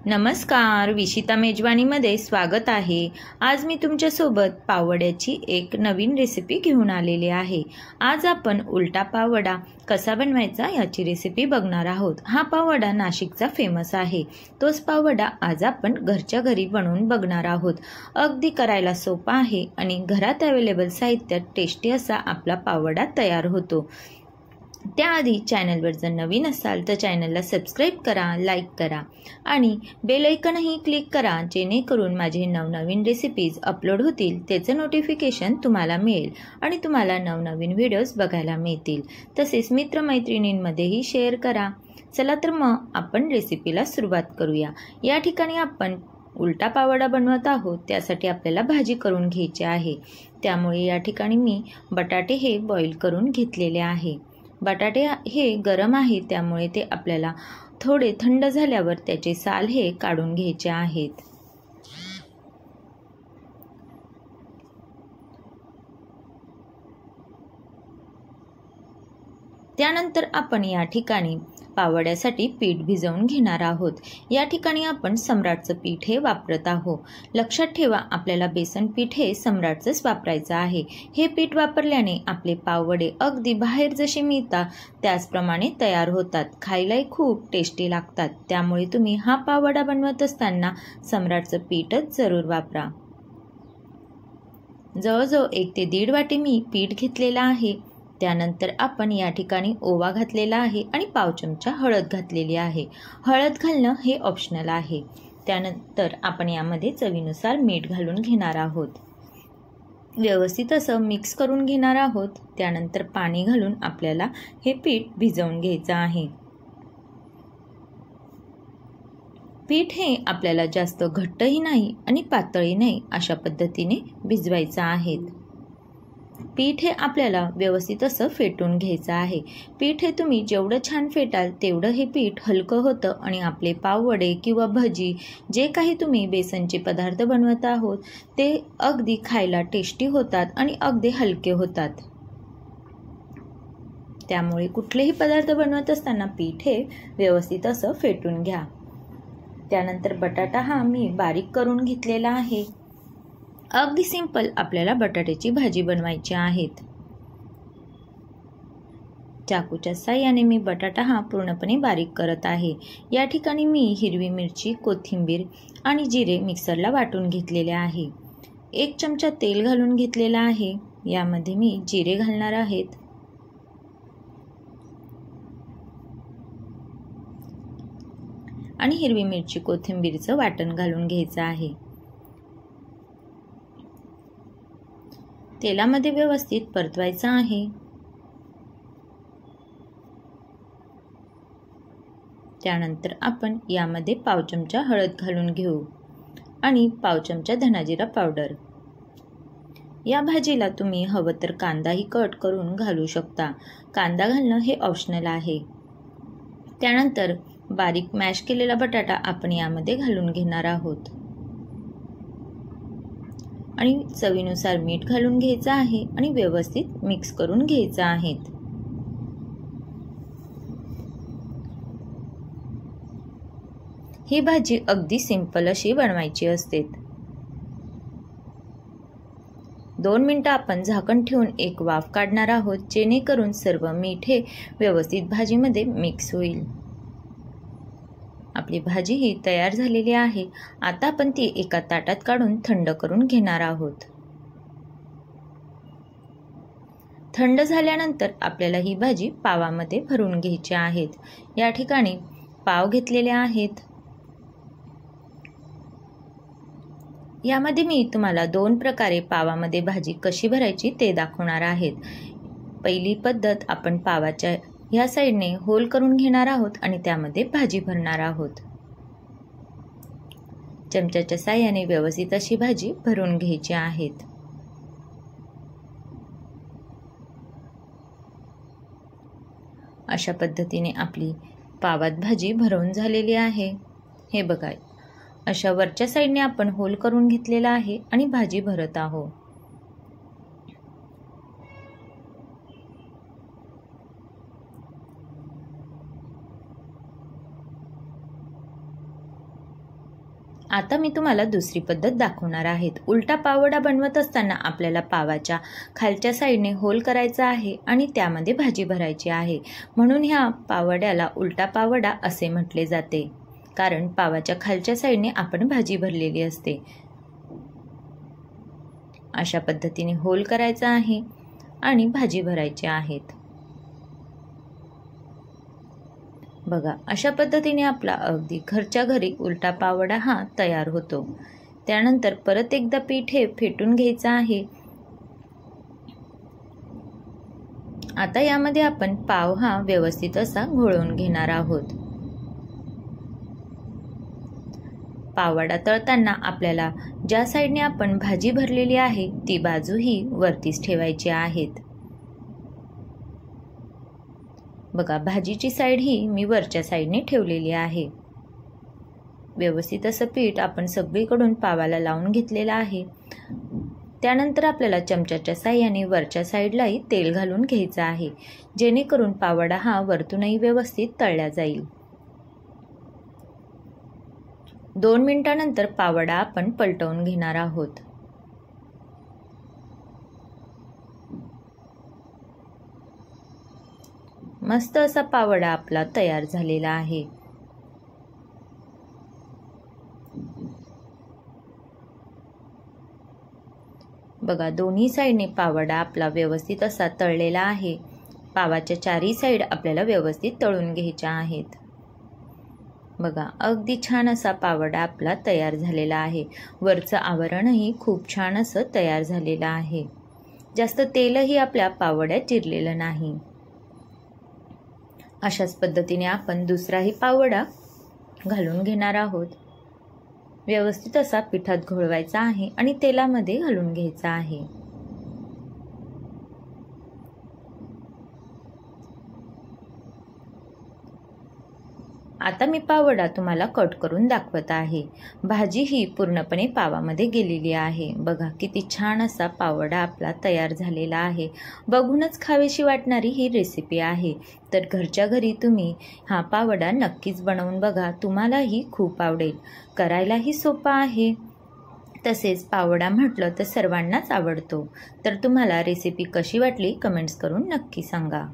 नमस्कार, विशिता मेजवानीमध्ये स्वागत आहे। आज मी तुमच्यासोबत पाववड्याची एक नवीन रेसिपी घेऊन आलेली आहे। आज आपण उलटा पाववडा कसा बनवायचा याची रेसिपी बघणार आहोत। हा पाववडा नाशिकचा फेमस आहे। तोच पाववडा आज आपण घरच्या घरी बनवून बघणार आहोत। अगदी करायला सोपा आहे आणि घरात अवेलेबल साहित्यात टेस्टी असा आपला पाववडा तयार होतो। त्याआधी चॅनलवर जर नवीन असाल तर चॅनलला सबस्क्राईब करा, लाईक करा आणि बेल आयकॉनही क्लिक करा, जेणेकरून माझे नवनवीन रेसिपीज अपलोड होतील त्याचं नोटिफिकेशन तुम्हाला मिळेल आणि तुम्हाला नवनवीन व्हिडिओज बघायला मिळतील। तसेच मित्रमैत्रिणींमध्येही शेअर करा। चला तर मग आपण रेसिपीला सुरुवात करूया। या ठिकाणी आपण उलटा पाववडा बनवत आहोत, त्यासाठी आपल्याला भाजी करून घ्यायची आहे। त्यामुळे या ठिकाणी मी बटाटे हे बॉईल करून घेतलेले आहे। बटाटे हे गरम आहे, त्यामुळे ते आपल्याला थोडे थंड झाल्यावर त्याचे साल हे काढून घ्यायचे आहेत। त्यानंतर आपण या ठिकाणी पाववड्यासाठी पीठ भिजवून घेणार आहोत। या ठिकाणी आपण सम्राटचं पीठ हे वापरत आहोत। लक्षात ठेवा, आपल्याला बेसन पीठ हे सम्राटचंच वापरायचं आहे। हे पीठ वापरल्याने आपले पाववडे अगदी बाहेर जसे मिळतात त्याचप्रमाणे तयार होतात, खायलाही खूप टेस्टी लागतात। त्यामुळे तुम्ही हा पाववडा बनवत असताना सम्राटचं पीठच जरूर वापरा। जवळजवळ 1 ते 1.5 वाटी मी पीठ घेतलेला आहे। त्यानंतर आपण या ठिकाणी ओवा घातलेला आहे आणि पाव चमचा हळद घातलेली आहे। हळद घालणं हे ऑप्शनल आहे। त्यानंतर आपण यामध्ये चवीनुसार मीठ घालून घेणार आहोत। व्यवस्थित असं मिक्स करून घेणार आहोत। त्यानंतर पाणी घालून आपल्याला हे पीठ भिजवून घ्यायचं आहे। पीठ हे आपल्याला जास्त घट्टही नाही आणि पातळही नाही अशा पद्धतीने भिजवायचं आहे। पीठ हे आपल्याला व्यवस्थित असं फेटून घ्यायचं आहे। पीठ हे तुम्ही जेवढं छान फेटाल तेवढं हे पीठ हलकं होतं आणि आपले पाववडे किंवा भजी जे काही तुम्ही बेसनचे पदार्थ बनवत आहोत ते अगदी खायला टेस्टी होतात आणि अगदी हलके होतात। त्यामुळे कुठलेही पदार्थ बनवत असताना पीठ हे व्यवस्थित असं फेटून घ्या। त्यानंतर बटाटा हा मी बारीक करून घेतलेला आहे। अगदी सिंपल आपल्याला बटाट्याची भाजी बनवायची आहे। चाकूच्या साहाय्याने मी बटाटा हा पूर्णपणे बारीक करत आहे। या ठिकाणी मी हिरवी मिरची, कोथिंबीर आणि जिरे मिक्सरला वाटून घेतलेले आहे। 1 चमचा तेल घालून घेतलेला आहे। यामध्ये मी जिरे घालणार आहेत आणि हिरवी मिरची, कोथिंबीरचं वाटण घालून घ्यायचं आहे। तेलामध्ये व्यवस्थित परतवायचं आहे। त्यानंतर आपण यामध्ये पाव चमचा हळद घालून घेऊ आणि पाव चमचा धनाजिरा पावडर। या भाजीला तुम्ही हवं तर कांदाही कट करून घालू शकता। कांदा घालणं हे ऑप्शनल आहे। त्यानंतर बारीक मॅश केलेला बटाटा आपण यामध्ये घालून घेणार आहोत आणि चवीनुसार मीठ घालून घ्यायचं आहे आणि व्यवस्थित मिक्स करून घ्यायचं आहे। ही भाजी अगदी सिंपल अशी बनवायची असते। 2 मिनिटं आपण झाकण ठेवून एक वाफ काढणार आहोत, जेणेकरून सर्व मीठ हे व्यवस्थित भाजीमध्ये मिक्स होईल। आपली भाजी ही तयार झालेली आहे। आता आपण ती एका ताटात काढून थंड करून घेणार आहोत। थंड झाल्यानंतर आपल्याला ही भाजी पावामध्ये भरून घ्यायची आहे। या ठिकाणी पाव घेतलेले आहेत। यामध्ये मी तुम्हाला 2 प्रकारे पावामध्ये भाजी कशी भरायची ते दाखवणार आहे। पहिली पद्धत, आपण पावाच्या ह्या साईडने होल करून घेणार आहोत आणि त्यामध्ये भाजी भरणार आहोत। चमच्याच्या साहाय्याने व्यवस्थित अशी भाजी भरून घ्यायची आहे। अशा पद्धतीने आपली पावात भाजी भरवून झालेली आहे। हे बघा, अशा वरच्या साईडने आपण होल करून घेतलेला आहे आणि भाजी भरत आहोत। आता मी तुम्हाला दुसरी पद्धत दाखवणार आहे। उलटा पाववडा बनवत असताना आपल्याला पावाच्या खालच्या साईडने होल करायचा आहे आणि त्यामध्ये भाजी भरायची आहे। म्हणून ह्या पाववड्याला उलटा पाववडा असे म्हटले जाते, कारण पावाच्या खालच्या साईडने आपण भाजी भरलेली असते। अशा पद्धतीने होल करायचा आहे आणि भाजी भरायची आहेत। बघा, अशा पद्धतीने आपला अगदी घरच्या घरी उलटा पाववडा हा तयार होतो। त्यानंतर परत एकदा पीठ हे फेटून घ्यायचं आहे। आता यामध्ये आपण पाव हा व्यवस्थित असा घोळवून घेणार आहोत। पाववडा तळताना आपल्याला ज्या साईडने आपण भाजी भरलेली आहे ती बाजू ही वरतीच ठेवायची आहेत। बघा, भाजीची साईड ही मी वरच्या साईडने ठेवलेली आहे। व्यवस्थित असं पीठ आपण सगळीकडून पावाला लावून घेतलेलं आहे। त्यानंतर आपल्याला चमच्याच्या साहाय्याने वरच्या साईडलाही तेल घालून घ्यायचं आहे, जेणेकरून पाववडा हा वरतूनही व्यवस्थित तळला जाईल। 2 मिनिटांनंतर पाववडा आपण पलटवून घेणार आहोत। मस्त असा पाववडा आपला तयार झालेला आहे। बघा, दोन्ही साईडने पाववडा आपला व्यवस्थित असा तळलेला आहे। पावाच्या चारही साईड आपल्याला व्यवस्थित तळून घ्यायच्या आहेत। बघा, अगदी छान असा पाववडा आपला तयार झालेला आहे। वरचं आवरणही खूप छान असं तयार झालेलं आहे। जास्त तेलही आपल्या पाववड्यात जिरलेलं नाही। अशाच पद्धतीने आपण दुसराही पाववडा घालून घेणार आहोत। व्यवस्थित असा पिठात घोळवायचा आहे आणि तेलामध्ये घालून घ्यायचा आहे। आता मी पाववडा तुम्हाला कट करून दाखवत आहे। भाजी ही पूर्णपणे पावामध्ये गेलेली आहे। बघा, किती छान असा पाववडा आपला तयार झालेला आहे। बघूनच खावीशी वाटणारी ही रेसिपी आहे। तर घरच्या घरी तुम्ही हा पाववडा नक्कीच बनवून बघा, तुम्हालाही खूप आवडेल। करायलाही सोपा आहे, तसेच पाववडा म्हटलं तर सर्वांनाच आवडतो। तर तुम्हाला रेसिपी कशी वाटली कमेंट्स करून नक्की सांगा।